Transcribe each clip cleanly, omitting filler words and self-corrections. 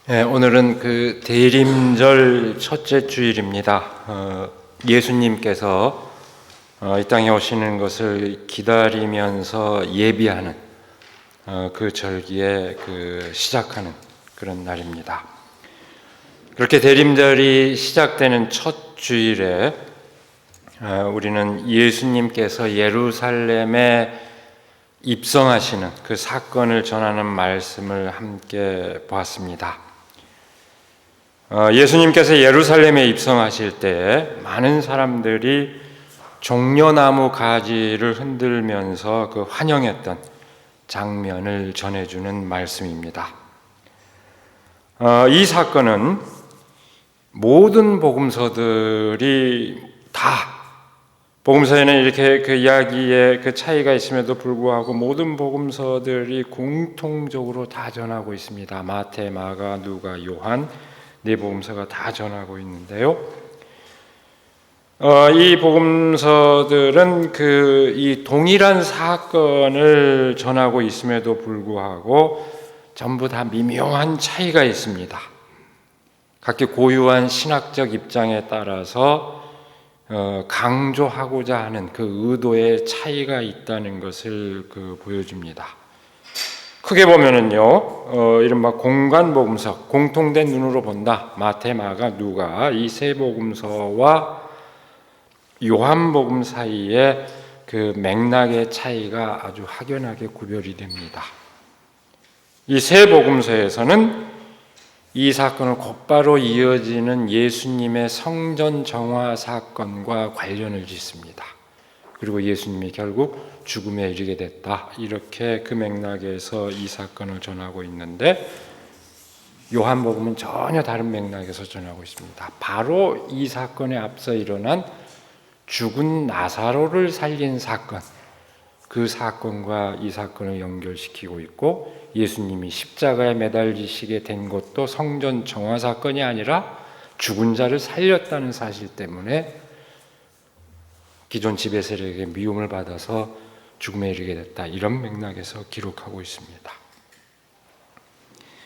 오늘은 그 대림절 첫째 주일입니다. 예수님께서 이 땅에 오시는 것을 기다리면서 예비하는 그 절기에 시작하는 그런 날입니다. 그렇게 대림절이 시작되는 첫 주일에 우리는 예수님께서 예루살렘에 입성하시는 그 사건을 전하는 말씀을 함께 보았습니다. 예수님께서 예루살렘에 입성하실 때 많은 사람들이 종려나무 가지를 흔들면서 그 환영했던 장면을 전해주는 말씀입니다. 이 사건은 모든 복음서들이 다 복음서에는 이렇게 그 이야기에 그 차이가 있음에도 불구하고 모든 복음서들이 공통적으로 다 전하고 있습니다. 마태, 마가, 누가, 요한 네 복음서가 다 전하고 있는데요. 이 복음서들은 이 동일한 사건을 전하고 있음에도 불구하고 전부 다 미묘한 차이가 있습니다. 각기 고유한 신학적 입장에 따라서 강조하고자 하는 그 의도의 차이가 있다는 것을 보여줍니다. 크게 보면은요, 이른바 공간 복음서, 공통된 눈으로 본다. 마태, 마가, 누가 이 세 복음서와 요한 복음 사이에 그 맥락의 차이가 아주 확연하게 구별이 됩니다. 이 세 복음서에서는 이 사건을 곧바로 이어지는 예수님의 성전 정화 사건과 관련을 짓습니다. 그리고 예수님이 결국 죽음에 이르게 됐다. 이렇게 그 맥락에서 이 사건을 전하고 있는데 요한복음은 전혀 다른 맥락에서 전하고 있습니다. 바로 이 사건에 앞서 일어난 죽은 나사로를 살린 사건, 그 사건과 이 사건을 연결시키고 있고 예수님이 십자가에 매달리시게 된 것도 성전 정화 사건이 아니라 죽은 자를 살렸다는 사실 때문에 기존 지배 세력에게 미움을 받아서 죽음에 이르게 됐다. 이런 맥락에서 기록하고 있습니다.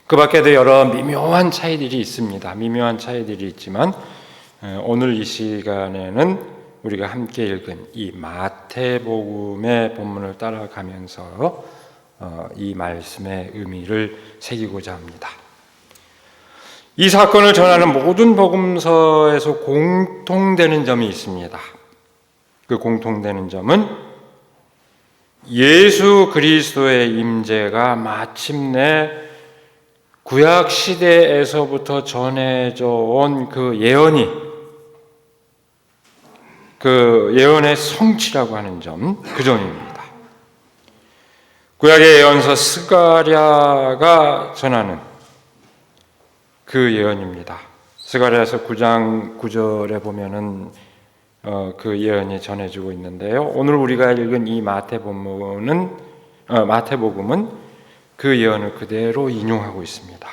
그 밖에도 여러 미묘한 차이들이 있습니다. 미묘한 차이들이 있지만 오늘 이 시간에는 우리가 함께 읽은 이 마태복음의 본문을 따라가면서 이 말씀의 의미를 새기고자 합니다. 이 사건을 전하는 모든 복음서에서 공통되는 점이 있습니다. 그 공통되는 점은 예수 그리스도의 임재가 마침내 구약 시대에서부터 전해져 온 그 예언이 그 예언의 성취라고 하는 점, 그 점입니다. 구약의 예언서 스가랴가 전하는 그 예언입니다. 스가랴서 9장 9절에 보면은 그 예언이 전해지고 있는데요. 오늘 우리가 읽은 이 마태복음은 그 예언을 그대로 인용하고 있습니다.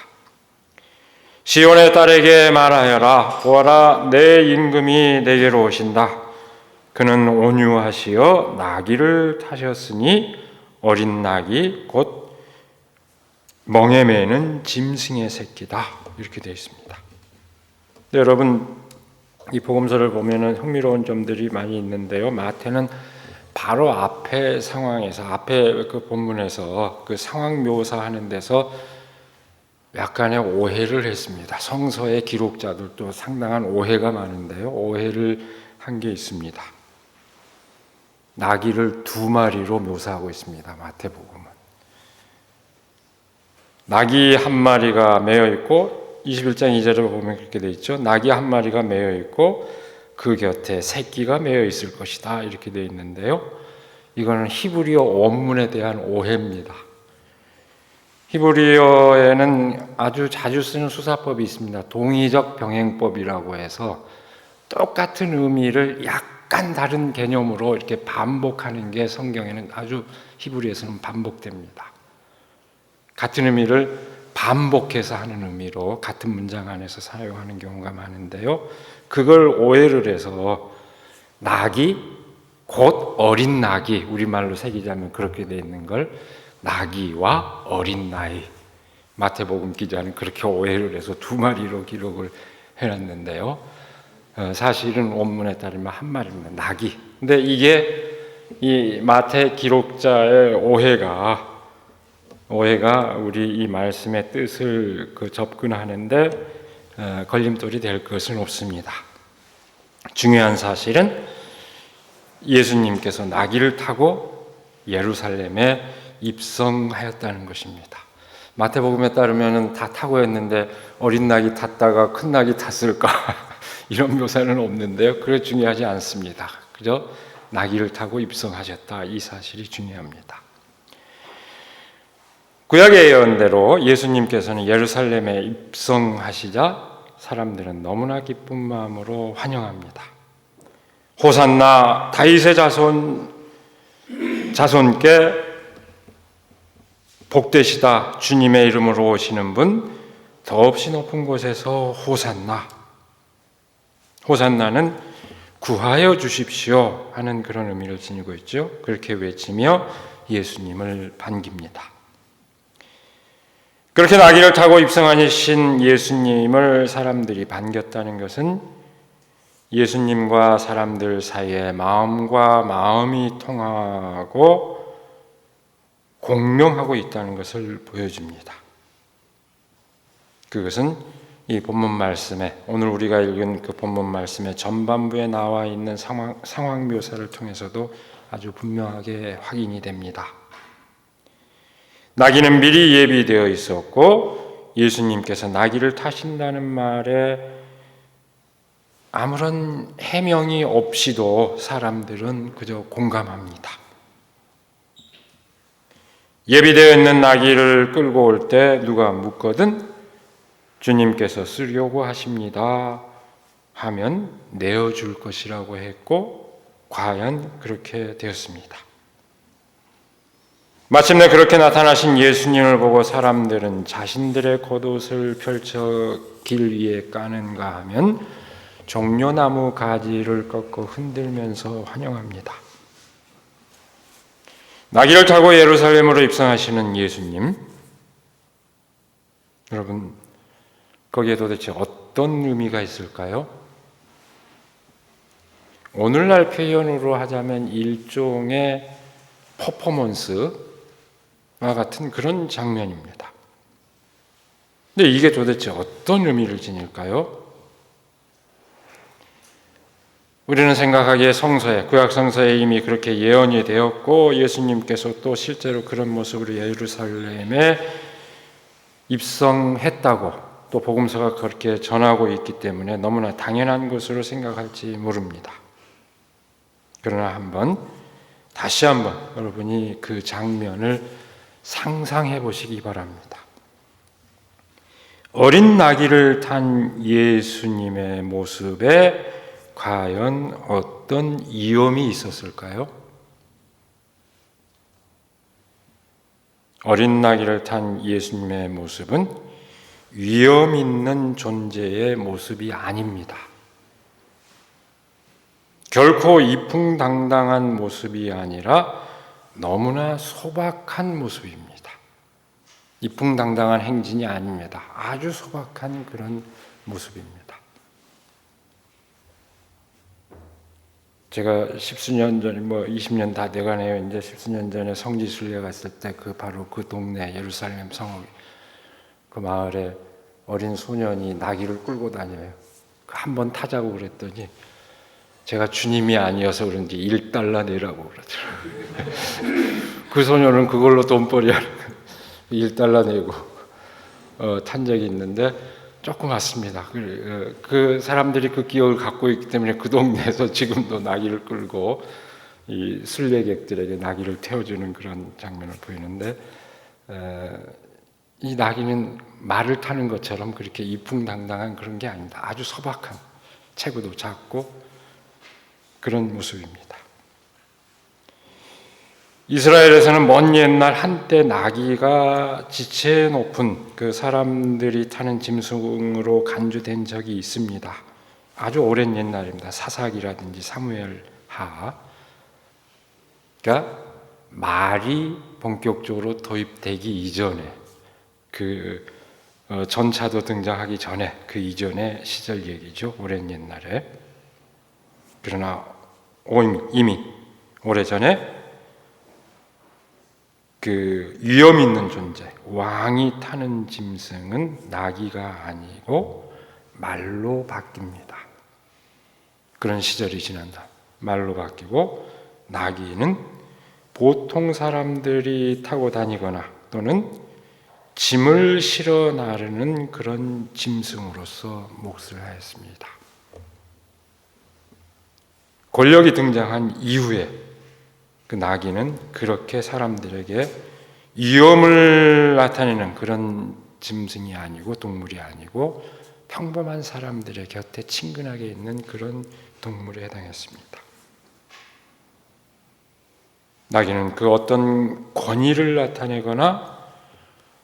시온의 딸에게 말하여라. 보아라, 내 임금이 내게로 오신다. 그는 온유하시어 나귀를 타셨으니 어린 나귀 곧 멍에 매는 짐승의 새끼다. 이렇게 되어 있습니다. 네, 여러분 이 복음서를 보면은 흥미로운 점들이 많이 있는데요. 마태는 바로 앞에 상황에서 앞에 그 본문에서 그 상황 묘사하는 데서 약간의 오해를 했습니다. 성서의 기록자들도 상당한 오해가 많은데요. 오해를 한 게 있습니다. 나귀를 두 마리로 묘사하고 있습니다. 마태복음은. 나귀 한 마리가 매여 있고 21장 2절에 보면 그렇게 돼 있죠. 나귀 한 마리가 매여 있고 그 곁에 새끼가 매여 있을 것이다. 이렇게 돼 있는데요. 이거는 히브리어 원문에 대한 오해입니다. 히브리어에는 아주 자주 쓰는 수사법이 있습니다. 동의적 병행법이라고 해서 똑같은 의미를 약간 다른 개념으로 이렇게 반복하는 게 성경에는 아주 히브리어에서는 반복됩니다. 같은 의미를 반복해서 하는 의미로 같은 문장 안에서 사용하는 경우가 많은데요. 그걸 오해를 해서 나귀 곧 어린 나귀, 우리말로 새기자면 그렇게 되어 있는 걸 나귀와 어린 나귀 마태복음 기자는 그렇게 오해를 해서 2마리로 기록을 해놨는데요. 사실은 원문에 따르면 1마리입니다. 낙이. 근데 이게 이 마태 기록자의 오해가 우리 이 말씀의 뜻을 접근하는데 걸림돌이 될 것은 없습니다. 중요한 사실은 예수님께서 나귀를 타고 예루살렘에 입성하였다는 것입니다. 마태복음에 따르면 다 타고 했는데 어린 낙이 탔다가 큰 낙이 탔을까 이런 묘사는 없는데요. 그게 중요하지 않습니다. 그저 나귀를 타고 입성하셨다, 이 사실이 중요합니다. 구약의 예언대로 예수님께서는 예루살렘에 입성하시자 사람들은 너무나 기쁜 마음으로 환영합니다. 호산나 다윗의 자손께 복되시다, 주님의 이름으로 오시는 분 더없이 높은 곳에서 호산나. 호산나는 구하여 주십시오 하는 그런 의미를 지니고 있죠. 그렇게 외치며 예수님을 반깁니다. 그렇게 나귀를 타고 입성하신 예수님을 사람들이 반겼다는 것은 예수님과 사람들 사이에 마음과 마음이 통하고 공명하고 있다는 것을 보여줍니다. 그것은 이 본문 말씀에, 오늘 우리가 읽은 그 본문 말씀의 전반부에 나와 있는 상황 묘사를 통해서도 아주 분명하게 확인이 됩니다. 나귀는 미리 예비되어 있었고 예수님께서 나귀를 타신다는 말에 아무런 해명이 없이도 사람들은 그저 공감합니다. 예비되어 있는 나귀를 끌고 올 때 누가 묻거든 주님께서 쓰려고 하십니다 하면 내어줄 것이라고 했고 과연 그렇게 되었습니다. 마침내 그렇게 나타나신 예수님을 보고 사람들은 자신들의 겉옷을 펼쳐 길 위에 까는가 하면 종려나무 가지를 꺾어 흔들면서 환영합니다. 나귀를 타고 예루살렘으로 입성하시는 예수님, 여러분 거기에 도대체 어떤 의미가 있을까요? 오늘날 표현으로 하자면 일종의 퍼포먼스와 같은 그런 장면입니다. 근데 이게 도대체 어떤 의미를 지닐까요? 우리는 생각하기에 성서에, 구약 성서에 이미 그렇게 예언이 되었고 예수님께서 또 실제로 그런 모습으로 예루살렘에 입성했다고 또 복음서가 그렇게 전하고 있기 때문에 너무나 당연한 것으로 생각할지 모릅니다. 그러나 다시 한번 여러분이 그 장면을 상상해 보시기 바랍니다. 어린 나귀를 탄 예수님의 모습에 과연 어떤 위험이 있었을까요? 어린 나귀를 탄 예수님의 모습은 위험 있는 존재의 모습이 아닙니다. 결코 이풍당당한 모습이 아니라 너무나 소박한 모습입니다. 이풍당당한 행진이 아닙니다. 아주 소박한 그런 모습입니다. 제가 십수년 전에 20년 다 돼가네요. 이제 십수년 전에 성지순례 갔을 때 바로 그 동네 예루살렘 성읍 그 마을에 어린 소년이 나귀를 끌고 다녀요. 한번 타자고 그랬더니 제가 주님이 아니어서 그런지 1달러 내라고 그러더라고요. 그 소년은 그걸로 돈벌이 하는 1달러 내고 탄 적이 있는데 조금 왔습니다. 그 사람들이 그 기억을 갖고 있기 때문에 그 동네에서 지금도 나귀를 끌고 이 순례객들에게 나귀를 태워주는 그런 장면을 보이는데 이 나귀는 말을 타는 것처럼 그렇게 이풍당당한 그런 게 아닙니다. 아주 소박한, 체구도 작고 그런 모습입니다. 이스라엘에서는 먼 옛날 한때 나귀가 지체 높은 그 사람들이 타는 짐승으로 간주된 적이 있습니다. 아주 오랜 옛날입니다. 사사기라든지 사무엘하. 그러니까 말이 본격적으로 도입되기 이전에 전차도 등장하기 전에 그 이전의 시절 얘기죠. 오랜 옛날에. 그러나 이미 오래전에 그 위험 있는 존재, 왕이 타는 짐승은 나귀가 아니고 말로 바뀝니다. 그런 시절이 지난다. 말로 바뀌고 나귀는 보통 사람들이 타고 다니거나 또는 짐을 실어 나르는 그런 짐승으로서 몫을 하였습니다. 권력이 등장한 이후에 그 나귀는 그렇게 사람들에게 위험을 나타내는 그런 짐승이 아니고 동물이 아니고 평범한 사람들의 곁에 친근하게 있는 그런 동물에 해당했습니다. 나귀는 그 어떤 권위를 나타내거나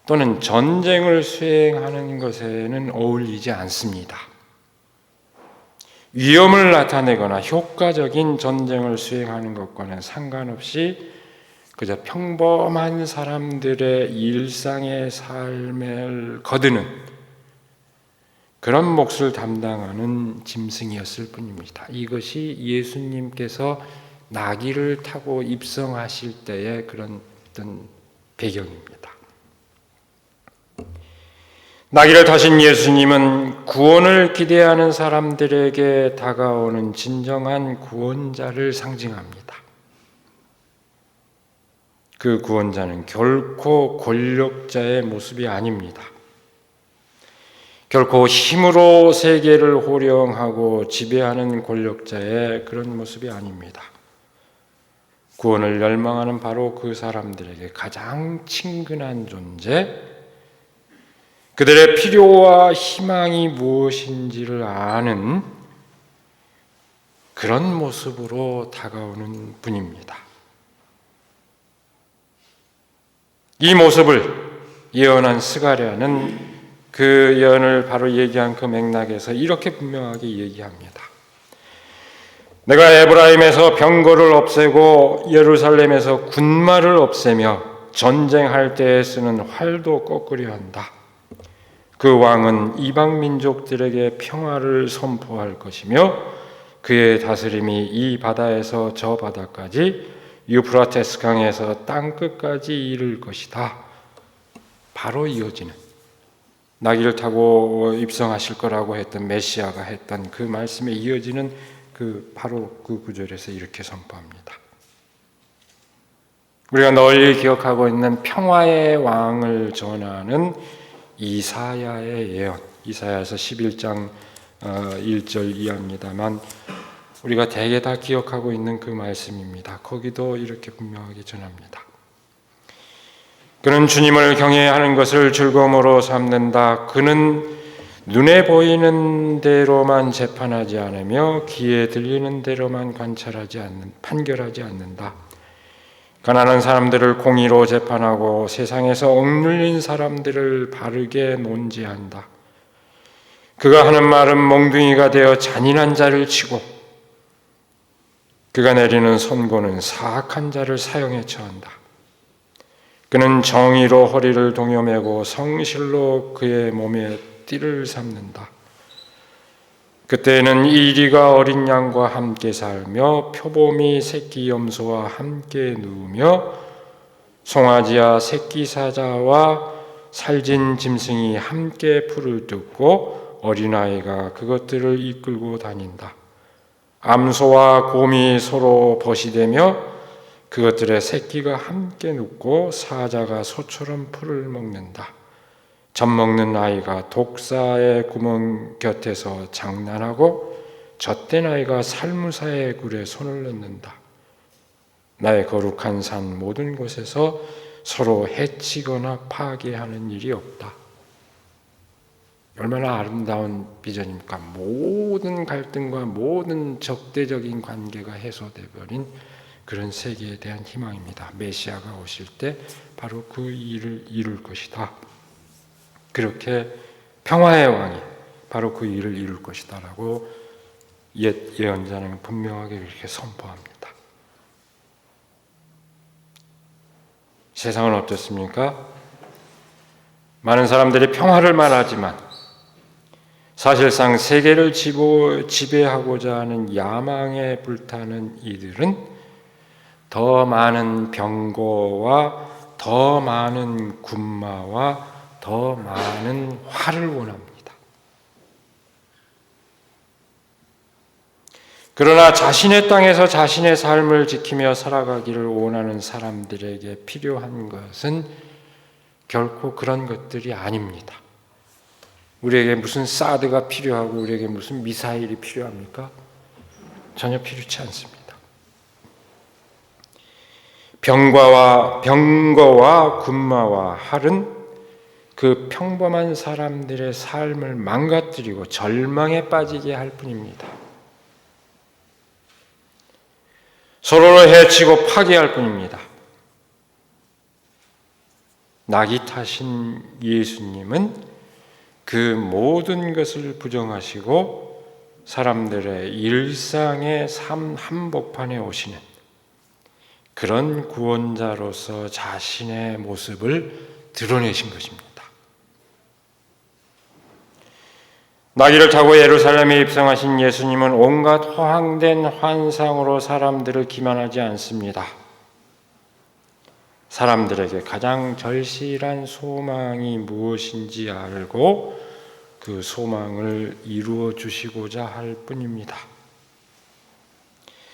또는 전쟁을 수행하는 것에는 어울리지 않습니다. 위험을 나타내거나 효과적인 전쟁을 수행하는 것과는 상관없이 그저 평범한 사람들의 일상의 삶을 거두는 그런 몫을 담당하는 짐승이었을 뿐입니다. 이것이 예수님께서 나귀를 타고 입성하실 때의 그런 어떤 배경입니다. 나귀를 타신 예수님은 구원을 기대하는 사람들에게 다가오는 진정한 구원자를 상징합니다. 그 구원자는 결코 권력자의 모습이 아닙니다. 결코 힘으로 세계를 호령하고 지배하는 권력자의 그런 모습이 아닙니다. 구원을 열망하는 바로 그 사람들에게 가장 친근한 존재, 그들의 필요와 희망이 무엇인지를 아는 그런 모습으로 다가오는 분입니다. 이 모습을 예언한 스가랴는 그 예언을 바로 얘기한 그 맥락에서 이렇게 분명하게 얘기합니다. 내가 에브라임에서 병거를 없애고 예루살렘에서 군마를 없애며 전쟁할 때에 쓰는 활도 꺾으려 한다. 그 왕은 이방 민족들에게 평화를 선포할 것이며 그의 다스림이 이 바다에서 저 바다까지 유프라테스 강에서 땅 끝까지 이를 것이다. 바로 이어지는 나귀를 타고 입성하실 거라고 했던 메시아가 했던 그 말씀에 이어지는 바로 그 구절에서 이렇게 선포합니다. 우리가 널리 기억하고 있는 평화의 왕을 전하는 이사야의 예언, 이사야서 11장 1절 이하입니다만 우리가 대개 다 기억하고 있는 그 말씀입니다. 거기도 이렇게 분명하게 전합니다. 그는 주님을 경외하는 것을 즐거움으로 삼는다. 그는 눈에 보이는 대로만 재판하지 않으며 귀에 들리는 대로만 판결하지 않는다. 가난한 사람들을 공의로 재판하고 세상에서 억눌린 사람들을 바르게 논지한다. 그가 하는 말은 몽둥이가 되어 잔인한 자를 치고 그가 내리는 선고는 사악한 자를 사형에 처한다. 그는 정의로 허리를 동여매고 성실로 그의 몸에 띠를 삼는다. 그때에는 이리가 어린 양과 함께 살며 표범이 새끼 염소와 함께 누우며 송아지와 새끼 사자와 살진 짐승이 함께 풀을 뜯고 어린아이가 그것들을 이끌고 다닌다. 암소와 곰이 서로 벗이되며 그것들의 새끼가 함께 눕고 사자가 소처럼 풀을 먹는다. 젖먹는 아이가 독사의 구멍 곁에서 장난하고 젖된 아이가 살무사의 굴에 손을 넣는다. 나의 거룩한 산 모든 곳에서 서로 해치거나 파괴하는 일이 없다. 얼마나 아름다운 비전입니까? 모든 갈등과 모든 적대적인 관계가 해소돼 버린 그런 세계에 대한 희망입니다. 메시아가 오실 때 바로 그 일을 이룰 것이다. 그렇게 평화의 왕이 바로 그 일을 이룰 것이다 라고 옛 예언자는 분명하게 이렇게 선포합니다. 세상은 어떻습니까? 많은 사람들이 평화를 말하지만 사실상 세계를 지배하고자 하는 야망에 불타는 이들은 더 많은 병거와 더 많은 군마와 더 많은 활을 원합니다. 그러나 자신의 땅에서 자신의 삶을 지키며 살아가기를 원하는 사람들에게 필요한 것은 결코 그런 것들이 아닙니다. 우리에게 무슨 사드가 필요하고 우리에게 무슨 미사일이 필요합니까? 전혀 필요치 않습니다. 병거와 군마와 활은 그 평범한 사람들의 삶을 망가뜨리고 절망에 빠지게 할 뿐입니다. 서로를 해치고 파괴할 뿐입니다. 낙이 타신 예수님은 그 모든 것을 부정하시고 사람들의 일상의 삶 한복판에 오시는 그런 구원자로서 자신의 모습을 드러내신 것입니다. 나귀를 타고 예루살렘에 입성하신 예수님은 온갖 허황된 환상으로 사람들을 기만하지 않습니다. 사람들에게 가장 절실한 소망이 무엇인지 알고 그 소망을 이루어 주시고자 할 뿐입니다.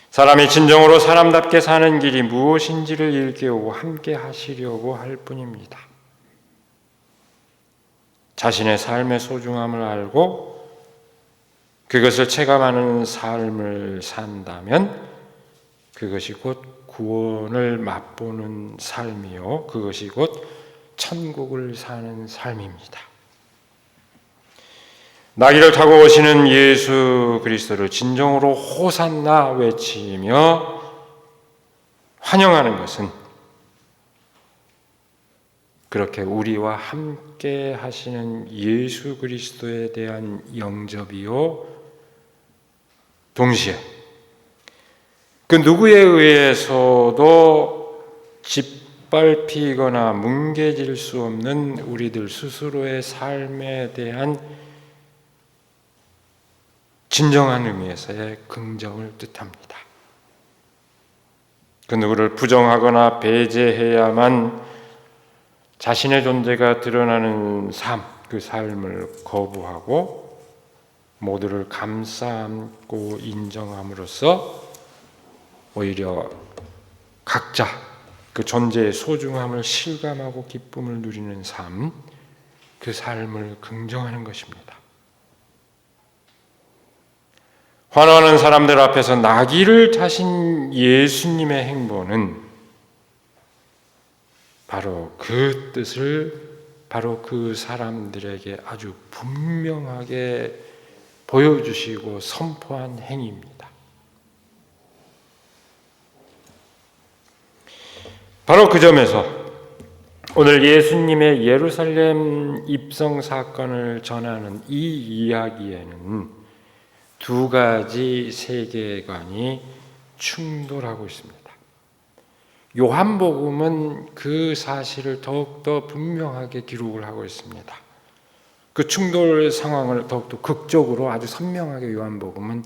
사람이 진정으로 사람답게 사는 길이 무엇인지를 일깨우고 함께 하시려고 할 뿐입니다. 자신의 삶의 소중함을 알고 그것을 체감하는 삶을 산다면 그것이 곧 구원을 맛보는 삶이요, 그것이 곧 천국을 사는 삶입니다. 나귀를 타고 오시는 예수 그리스도를 진정으로 호산나 외치며 환영하는 것은 그렇게 우리와 함께 하시는 예수 그리스도에 대한 영접이요, 동시에 그 누구에 의해서도 짓밟히거나 뭉개질 수 없는 우리들 스스로의 삶에 대한 진정한 의미에서의 긍정을 뜻합니다. 그 누구를 부정하거나 배제해야만 자신의 존재가 드러나는 삶, 그 삶을 거부하고 모두를 감싸안고 인정함으로써 오히려 각자 그 존재의 소중함을 실감하고 기쁨을 누리는 삶, 그 삶을 긍정하는 것입니다. 환호하는 사람들 앞에서 나귀를 타신 예수님의 행보는 바로 그 뜻을 바로 그 사람들에게 아주 분명하게 보여주시고 선포한 행위입니다. 바로 그 점에서 오늘 예수님의 예루살렘 입성 사건을 전하는 이 이야기에는 두 가지 세계관이 충돌하고 있습니다. 요한복음은 그 사실을 더욱더 분명하게 기록을 하고 있습니다. 그 충돌 상황을 더욱더 극적으로 아주 선명하게 요한복음은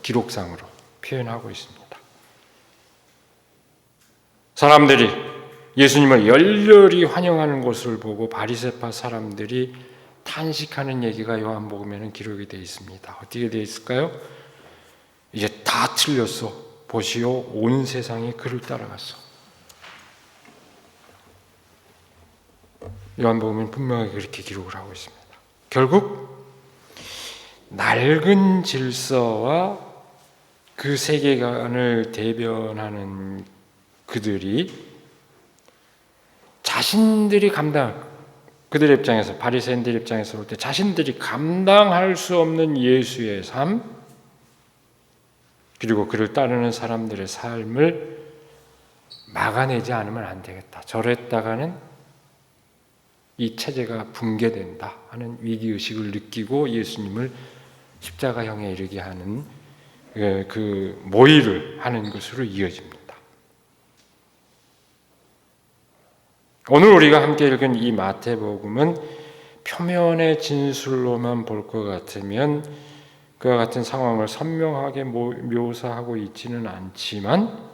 기록상으로 표현하고 있습니다. 사람들이 예수님을 열렬히 환영하는 것을 보고 바리새파 사람들이 탄식하는 얘기가 요한복음에는 기록이 되어 있습니다. 어떻게 되어 있을까요? 이제 다 틀렸어. 보시오, 온 세상이 그를 따라갔어. 요한복음은 분명하게 그렇게 기록을 하고 있습니다. 결국 낡은 질서와 그 세계관을 대변하는 그들이 자신들이 그들의 입장에서, 바리새인들 입장에서 볼 때 자신들이 감당할 수 없는 예수의 삶, 그리고 그를 따르는 사람들의 삶을 막아내지 않으면 안 되겠다. 저랬다가는 이 체제가 붕괴된다 하는 위기의식을 느끼고 예수님을 십자가형에 이르게 하는 그 모의를 하는 것으로 이어집니다. 오늘 우리가 함께 읽은 이 마태복음은 표면의 진술로만 볼 것 같으면 그와 같은 상황을 선명하게 묘사하고 있지는 않지만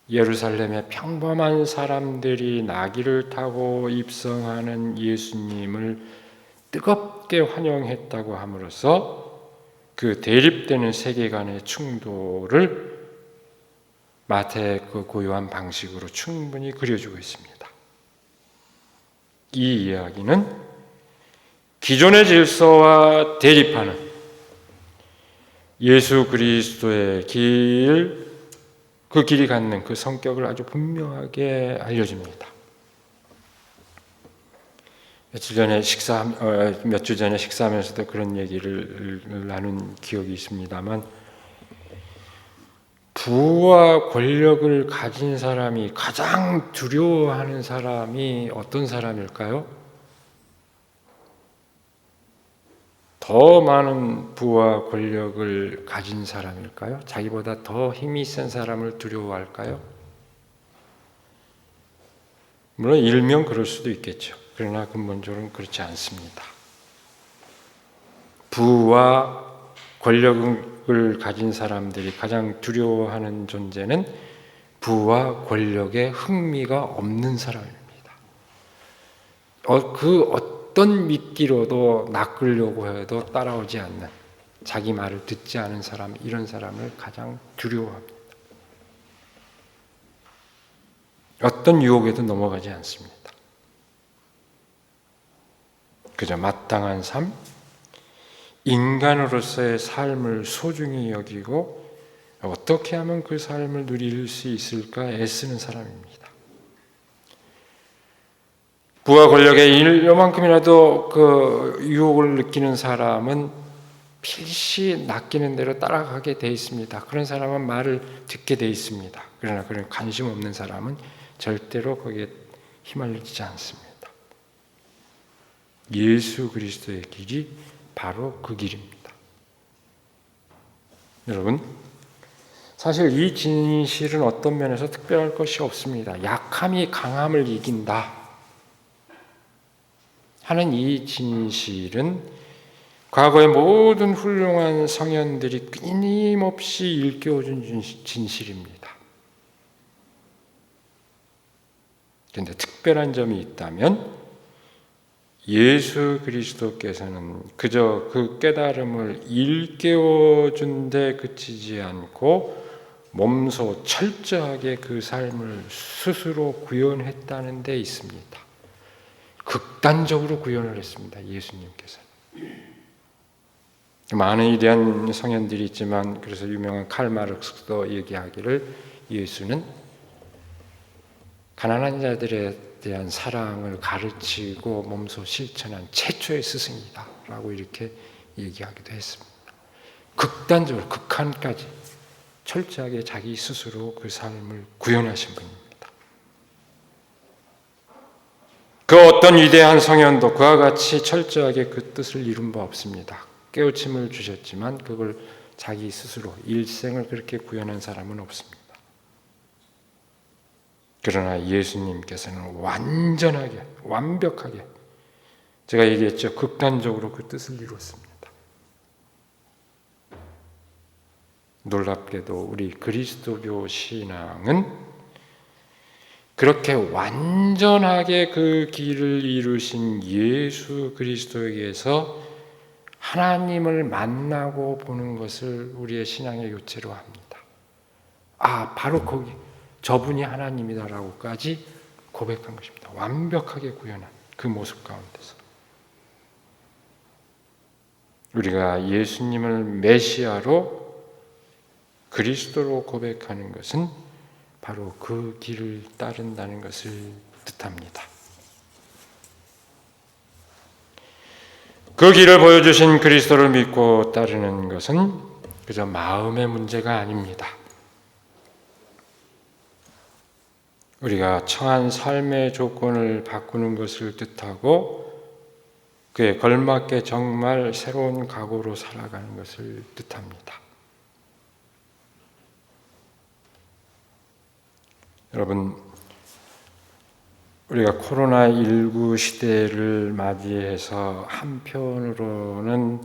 예루살렘의 평범한 사람들이 나귀를 타고 입성하는 예수님을 뜨겁게 환영했다고 함으로써 그 대립되는 세계관의 충돌을 마태의 그 고유한 방식으로 충분히 그려주고 있습니다. 이 이야기는 기존의 질서와 대립하는 예수 그리스도의 길, 그 길이 갖는 그 성격을 아주 분명하게 알려줍니다. 몇 주 전에 식사하면서도 그런 얘기를 나눈 기억이 있습니다만, 부와 권력을 가진 사람이 가장 두려워하는 사람이 어떤 사람일까요? 더 많은 부와 권력을 가진 사람일까요? 자기보다 더 힘이 센 사람을 두려워할까요? 물론 일명 그럴 수도 있겠죠. 그러나 근본적으로는 그렇지 않습니다. 부와 권력을 가진 사람들이 가장 두려워하는 존재는 부와 권력에 흥미가 없는 사람입니다. 그 어떤 미끼로도 낚으려고 해도 따라오지 않는, 자기 말을 듣지 않은 사람, 이런 사람을 가장 두려워합니다. 어떤 유혹에도 넘어가지 않습니다. 그저 마땅한 삶, 인간으로서의 삶을 소중히 여기고 어떻게 하면 그 삶을 누릴 수 있을까 애쓰는 사람입니다. 부와 권력에 요만큼이라도 그 유혹을 느끼는 사람은 필시 낚이는 대로 따라가게 돼 있습니다. 그런 사람은 말을 듣게 돼 있습니다. 그러나 그런 관심 없는 사람은 절대로 거기에 휘말리지 않습니다. 예수 그리스도의 길이 바로 그 길입니다. 여러분, 사실 이 진실은 어떤 면에서 특별할 것이 없습니다. 약함이 강함을 이긴다 하는 이 진실은 과거의 모든 훌륭한 성현들이 끊임없이 일깨워준 진실입니다. 그런데 특별한 점이 있다면 예수 그리스도께서는 그저 그 깨달음을 일깨워준 데 그치지 않고 몸소 철저하게 그 삶을 스스로 구현했다는 데 있습니다. 극단적으로 구현을 했습니다. 예수님께서는. 많은 위대한 성현들이 있지만, 그래서 유명한 칼 마르크스도 얘기하기를 예수는 가난한 자들에 대한 사랑을 가르치고 몸소 실천한 최초의 스승이다 라고 이렇게 얘기하기도 했습니다. 극단적으로 극한까지 철저하게 자기 스스로 그 삶을 구현하신 분입니다. 그 어떤 위대한 성현도 그와 같이 철저하게 그 뜻을 이룬 바 없습니다. 깨우침을 주셨지만 그걸 자기 스스로 일생을 그렇게 구현한 사람은 없습니다. 그러나 예수님께서는 완전하게, 완벽하게, 제가 얘기했죠. 극단적으로 그 뜻을 이뤘습니다. 놀랍게도 우리 그리스도교 신앙은 그렇게 완전하게 그 길을 이루신 예수 그리스도에게서 하나님을 만나고 보는 것을 우리의 신앙의 요체로 합니다. 바로 거기 저분이 하나님이다라고까지 고백한 것입니다. 완벽하게 구현한 그 모습 가운데서 우리가 예수님을 메시아로 그리스도로 고백하는 것은 바로 그 길을 따른다는 것을 뜻합니다. 그 길을 보여주신 그리스도를 믿고 따르는 것은 그저 마음의 문제가 아닙니다. 우리가 처한 삶의 조건을 바꾸는 것을 뜻하고 그에 걸맞게 정말 새로운 각오로 살아가는 것을 뜻합니다. 여러분, 우리가 코로나19 시대를 맞이해서 한편으로는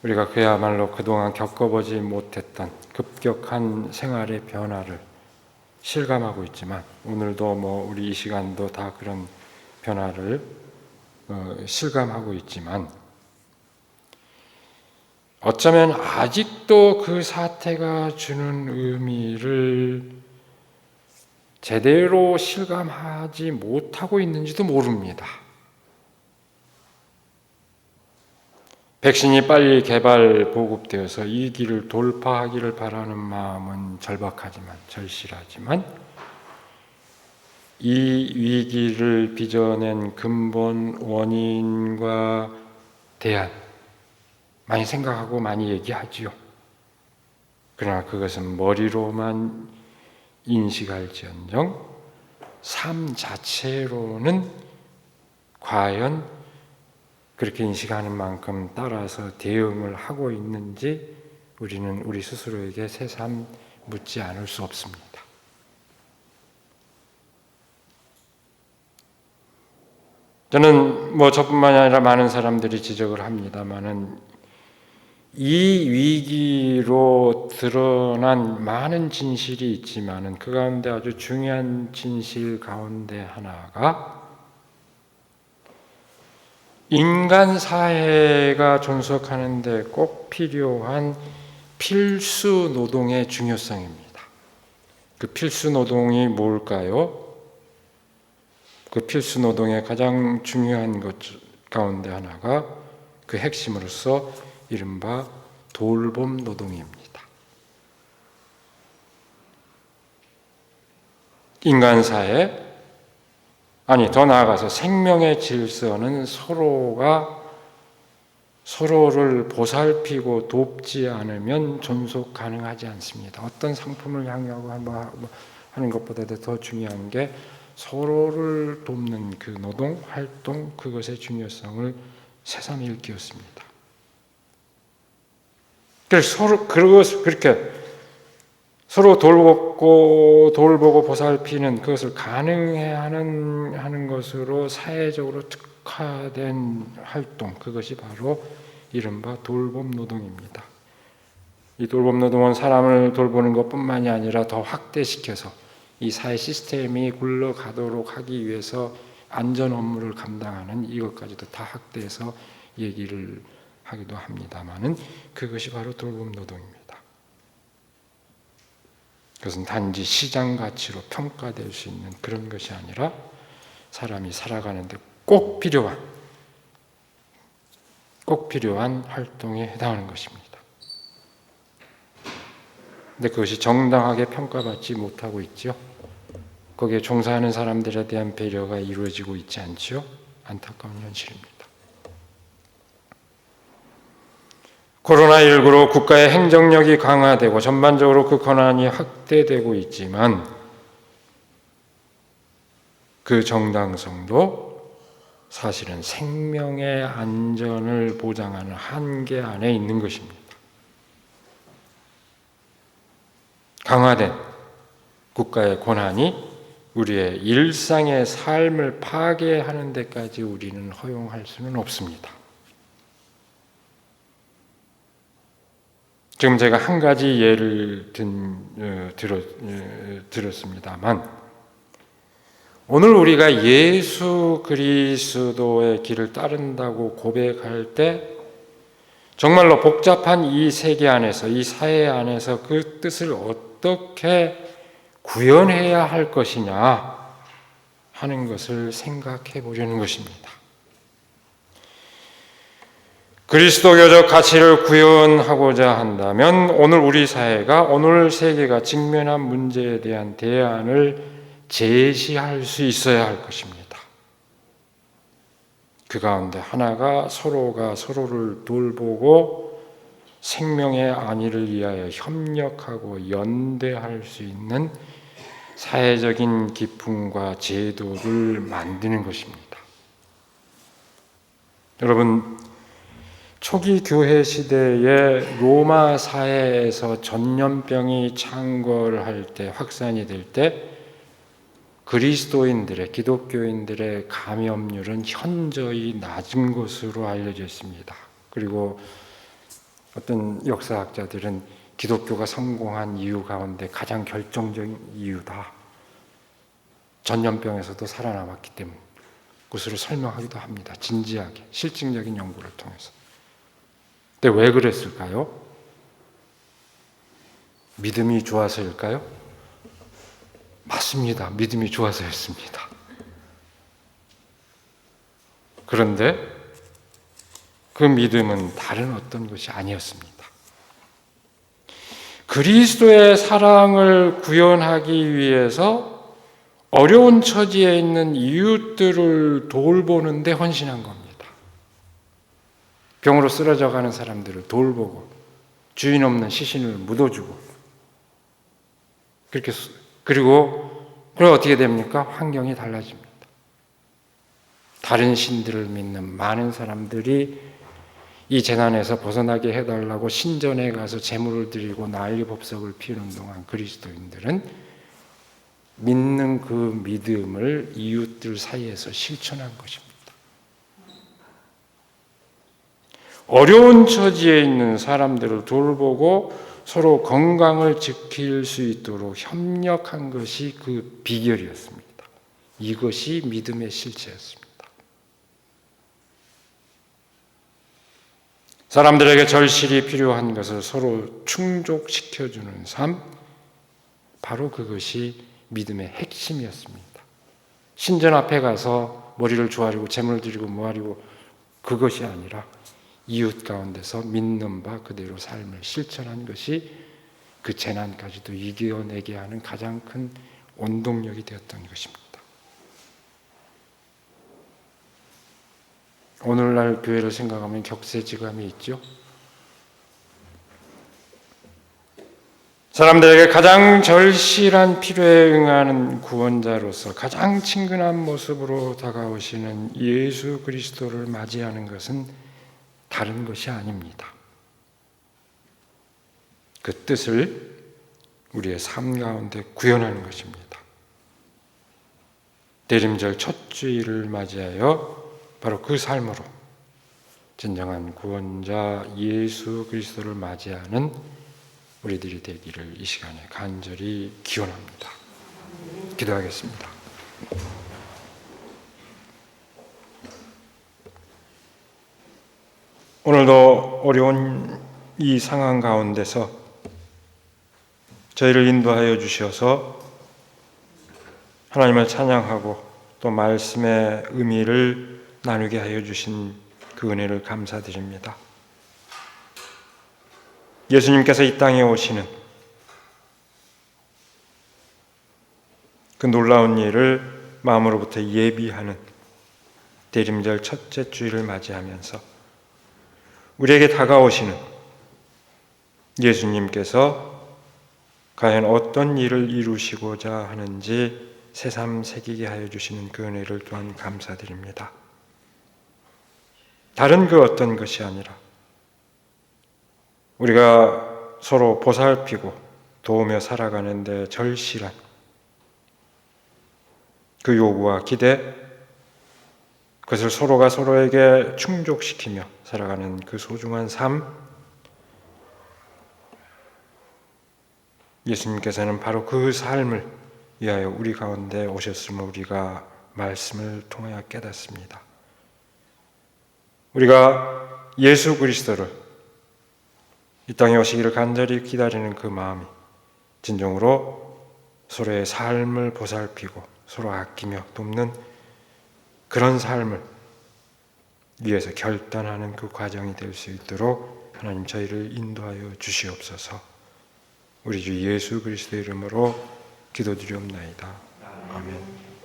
우리가 그야말로 그동안 겪어보지 못했던 급격한 생활의 변화를 실감하고 있지만, 오늘도 우리 이 시간도 다 그런 변화를 실감하고 있지만, 어쩌면 아직도 그 사태가 주는 의미를 제대로 실감하지 못하고 있는지도 모릅니다. 백신이 빨리 개발 보급되어서 이 길을 돌파하기를 바라는 마음은 절실하지만 이 위기를 빚어낸 근본 원인과 대안 많이 생각하고 많이 얘기하지요. 그러나 그것은 머리로만 인식할지언정 삶 자체로는 과연 그렇게 인식하는 만큼 따라서 대응을 하고 있는지 우리는 우리 스스로에게 새삼 묻지 않을 수 없습니다. 저는 저뿐만이 아니라 많은 사람들이 지적을 합니다마는 이 위기로 드러난 많은 진실이 있지만은 그 가운데 아주 중요한 진실 가운데 하나가 인간 사회가 존속하는 데 꼭 필요한 필수 노동의 중요성입니다. 그 필수 노동이 뭘까요? 그 필수 노동의 가장 중요한 것 가운데 하나가 그 핵심으로서 이른바 돌봄 노동입니다. 인간 사회, 더 나아가서 생명의 질서는 서로를 보살피고 돕지 않으면 존속 가능하지 않습니다. 어떤 상품을 향유하고 하는 것보다도 더 중요한 게 서로를 돕는 그 노동, 활동, 그것의 중요성을 새삼 일깨웠습니다. 그래서 그렇게 서로 돌보고 보살피는 그것을 가능해 하는 것으로 사회적으로 특화된 활동, 그것이 바로 이른바 돌봄 노동입니다. 이 돌봄 노동은 사람을 돌보는 것뿐만이 아니라 더 확대시켜서 이 사회 시스템이 굴러가도록 하기 위해서 안전 업무를 감당하는 이것까지도 다 확대해서 얘기를 하기도 합니다마는 그것이 바로 돌봄 노동입니다. 그것은 단지 시장 가치로 평가될 수 있는 그런 것이 아니라 사람이 살아가는데 꼭 필요한 활동에 해당하는 것입니다. 근데 그것이 정당하게 평가받지 못하고 있죠. 거기에 종사하는 사람들에 대한 배려가 이루어지고 있지 않죠. 안타까운 현실입니다. 코로나19로 국가의 행정력이 강화되고 전반적으로 그 권한이 확대되고 있지만 그 정당성도 사실은 생명의 안전을 보장하는 한계 안에 있는 것입니다. 강화된 국가의 권한이 우리의 일상의 삶을 파괴하는 데까지 우리는 허용할 수는 없습니다. 지금 제가 한 가지 예를 들었습니다만, 오늘 우리가 예수 그리스도의 길을 따른다고 고백할 때 정말로 복잡한 이 세계 안에서, 이 사회 안에서 그 뜻을 어떻게 구현해야 할 것이냐 하는 것을 생각해 보려는 것입니다. 그리스도교적 가치를 구현하고자 한다면 오늘 우리 사회가, 오늘 세계가 직면한 문제에 대한 대안을 제시할 수 있어야 할 것입니다. 그 가운데 하나가 서로가 서로를 돌보고 생명의 안위를 위하여 협력하고 연대할 수 있는 사회적인 기풍과 제도를 만드는 것입니다. 여러분, 초기 교회 시대에 로마 사회에서 전염병이 창궐할 때, 확산이 될 때 그리스도인들의, 기독교인들의 감염률은 현저히 낮은 것으로 알려져 있습니다. 그리고 어떤 역사학자들은 기독교가 성공한 이유 가운데 가장 결정적인 이유다, 전염병에서도 살아남았기 때문, 그것으로 설명하기도 합니다. 진지하게 실증적인 연구를 통해서. 근데 왜 그랬을까요? 믿음이 좋아서일까요? 맞습니다. 믿음이 좋아서였습니다. 그런데 그 믿음은 다른 어떤 것이 아니었습니다. 그리스도의 사랑을 구현하기 위해서 어려운 처지에 있는 이웃들을 돌보는데 헌신한 겁니다. 병으로 쓰러져가는 사람들을 돌보고 주인 없는 시신을 묻어주고, 그리고 어떻게 됩니까? 환경이 달라집니다. 다른 신들을 믿는 많은 사람들이 이 재난에서 벗어나게 해달라고 신전에 가서 제물을 드리고 난리법석을 피우는 동안 그리스도인들은 믿는 그 믿음을 이웃들 사이에서 실천한 것입니다. 어려운 처지에 있는 사람들을 돌보고 서로 건강을 지킬 수 있도록 협력한 것이 그 비결이었습니다. 이것이 믿음의 실체였습니다. 사람들에게 절실히 필요한 것을 서로 충족시켜주는 삶, 바로 그것이 믿음의 핵심이었습니다. 신전 앞에 가서 머리를 조아리고 재물을 드리고 뭐하리고, 그것이 아니라 이웃 가운데서 믿는 바 그대로 삶을 실천한 것이 그 재난까지도 이겨내게 하는 가장 큰 원동력이 되었던 것입니다. 오늘날 교회를 생각하면 격세지감이 있죠. 사람들에게 가장 절실한 필요에 응하는 구원자로서 가장 친근한 모습으로 다가오시는 예수 그리스도를 맞이하는 것은 다른 것이 아닙니다. 그 뜻을 우리의 삶 가운데 구현하는 것입니다. 대림절 첫 주일을 맞이하여 바로 그 삶으로 진정한 구원자 예수 그리스도를 맞이하는 우리들이 되기를 이 시간에 간절히 기원합니다. 기도하겠습니다. 오늘도 어려운 이 상황 가운데서 저희를 인도하여 주셔서 하나님을 찬양하고 또 말씀의 의미를 나누게 하여 주신 그 은혜를 감사드립니다. 예수님께서 이 땅에 오시는 그 놀라운 일을 마음으로부터 예비하는 대림절 첫째 주일을 맞이하면서 우리에게 다가오시는 예수님께서 과연 어떤 일을 이루시고자 하는지 새삼 새기게 하여 주시는 그 은혜를 또한 감사드립니다. 다른 그 어떤 것이 아니라 우리가 서로 보살피고 도우며 살아가는 데 절실한 그 요구와 기대, 그것을 서로가 서로에게 충족시키며 살아가는 그 소중한 삶, 예수님께서는 바로 그 삶을 위하여 우리 가운데 오셨음을 우리가 말씀을 통하여 깨닫습니다. 우리가 예수 그리스도를 이 땅에 오시기를 간절히 기다리는 그 마음이 진정으로 서로의 삶을 보살피고 서로 아끼며 돕는 그런 삶을 위해서 결단하는 그 과정이 될 수 있도록 하나님 저희를 인도하여 주시옵소서. 우리 주 예수 그리스도의 이름으로 기도드리옵나이다. 아멘.